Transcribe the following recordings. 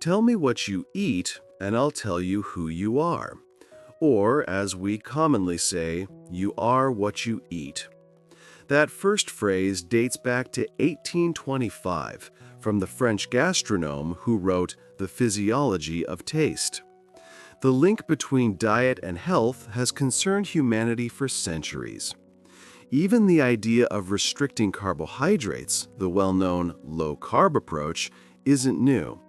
Tell me what you eat, and I'll tell you who you are. Or, as we commonly say, you are what you eat. That first phrase dates back to 1825 from the French gastronome who wrote The Physiology of Taste. The link between diet and health has concerned humanity for centuries. Even the idea of restricting carbohydrates, the well-known low-carb approach, isn't new.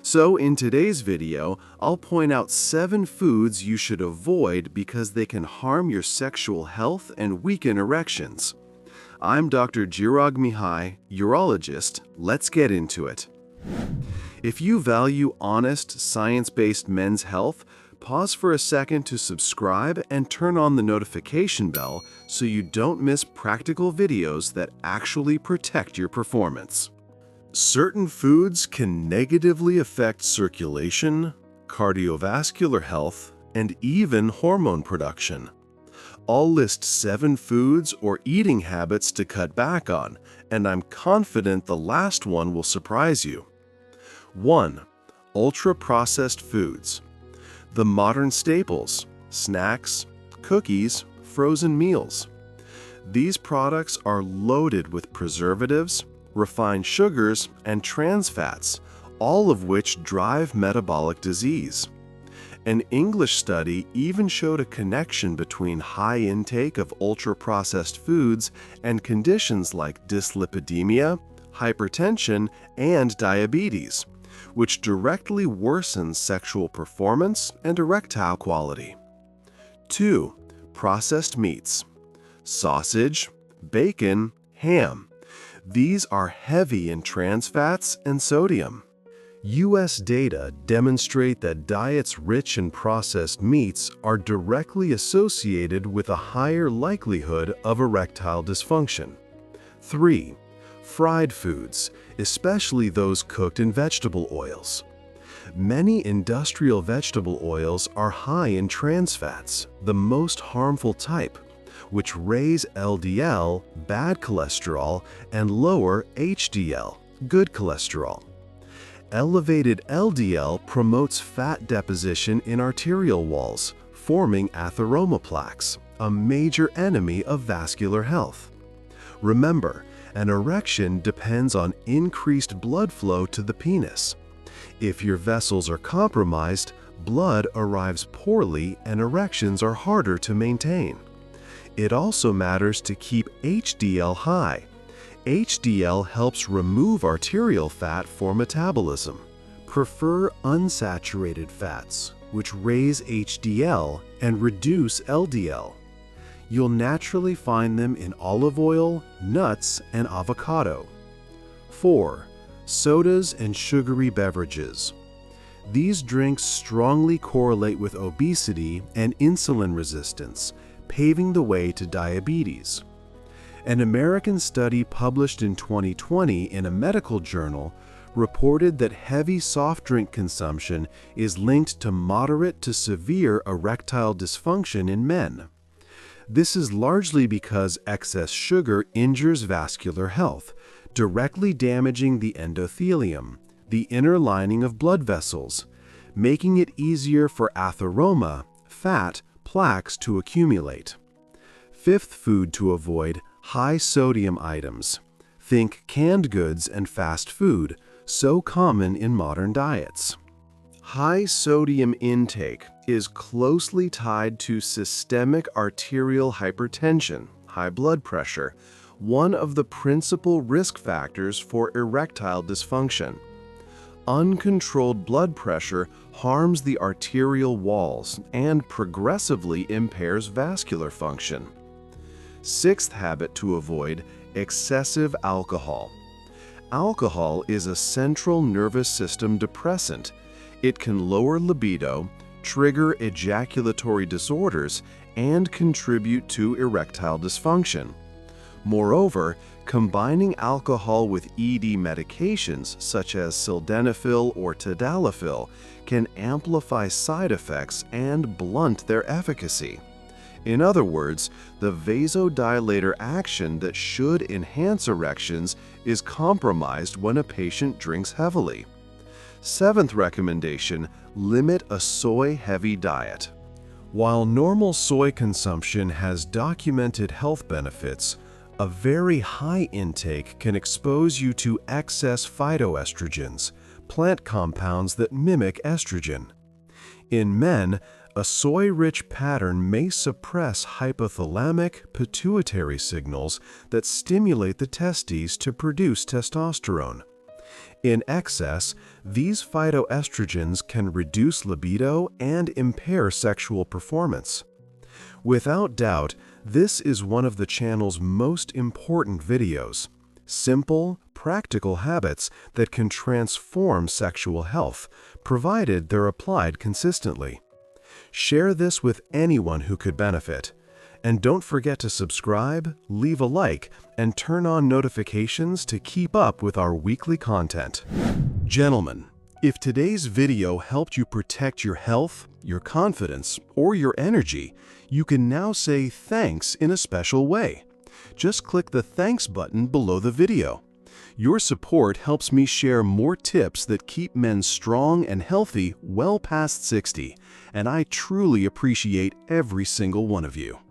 So in today's video, I'll point out 7 foods you should avoid because they can harm your sexual health and weaken erections. I'm Dr. Jirag Mihai, urologist. Let's get into it. If you value honest, science-based men's health, pause for a second to subscribe and turn on the notification bell so you don't miss practical videos that actually protect your performance. Certain foods can negatively affect circulation, cardiovascular health, and even hormone production. I'll list 7 foods or eating habits to cut back on, and I'm confident the last one will surprise you. 1. Ultra-processed foods. The modern staples, snacks, cookies, frozen meals. These products are loaded with preservatives, refined sugars, and trans fats, all of which drive metabolic disease. An English study even showed a connection between high intake of ultra-processed foods and conditions like dyslipidemia, hypertension, and diabetes, which directly worsens sexual performance and erectile quality. 2. Processed meats. Sausage, bacon, ham. These are heavy in trans fats and sodium. U.S. data demonstrate that diets rich in processed meats are directly associated with a higher likelihood of erectile dysfunction. 3. Fried foods, especially those cooked in vegetable oils. Many industrial vegetable oils are high in trans fats, the most harmful type, which raise LDL, bad cholesterol, and lower HDL, good cholesterol. Elevated LDL promotes fat deposition in arterial walls, forming atheroma plaques, a major enemy of vascular health. Remember, an erection depends on increased blood flow to the penis. If your vessels are compromised, blood arrives poorly and erections are harder to maintain. It also matters to keep HDL high. HDL helps remove arterial fat for metabolism. Prefer unsaturated fats, which raise HDL and reduce LDL. You'll naturally find them in olive oil, nuts, and avocado. 4. Sodas and sugary beverages. These drinks strongly correlate with obesity and insulin resistance, paving the way to diabetes. An American study published in 2020 in a medical journal reported that heavy soft drink consumption is linked to moderate to severe erectile dysfunction in men. This is largely because excess sugar injures vascular health, directly damaging the endothelium, the inner lining of blood vessels, making it easier for atheroma, fat, plaques to accumulate. 5th food to avoid: high sodium items. Think canned goods and fast food, so common in modern diets. High sodium intake is closely tied to systemic arterial hypertension, high blood pressure, one of the principal risk factors for erectile dysfunction. Uncontrolled blood pressure harms the arterial walls and progressively impairs vascular function. 6th habit to avoid: excessive alcohol. Alcohol is a central nervous system depressant. It can lower libido, trigger ejaculatory disorders, and contribute to erectile dysfunction. Moreover, combining alcohol with ED medications such as sildenafil or tadalafil can amplify side effects and blunt their efficacy. In other words, the vasodilator action that should enhance erections is compromised when a patient drinks heavily. Seventh recommendation, limit a soy-heavy diet. While normal soy consumption has documented health benefits, a very high intake can expose you to excess phytoestrogens, plant compounds that mimic estrogen. In men, a soy-rich pattern may suppress hypothalamic pituitary signals that stimulate the testes to produce testosterone. In excess, these phytoestrogens can reduce libido and impair sexual performance. Without doubt, this is one of the channel's most important videos. Simple, practical habits that can transform sexual health, provided they're applied consistently. Share this with anyone who could benefit. And don't forget to subscribe, leave a like, and turn on notifications to keep up with our weekly content. Gentlemen, if today's video helped you protect your health, your confidence, or your energy, you can now say thanks in a special way. Just click the thanks button below the video. Your support helps me share more tips that keep men strong and healthy well past 60, and I truly appreciate every single one of you.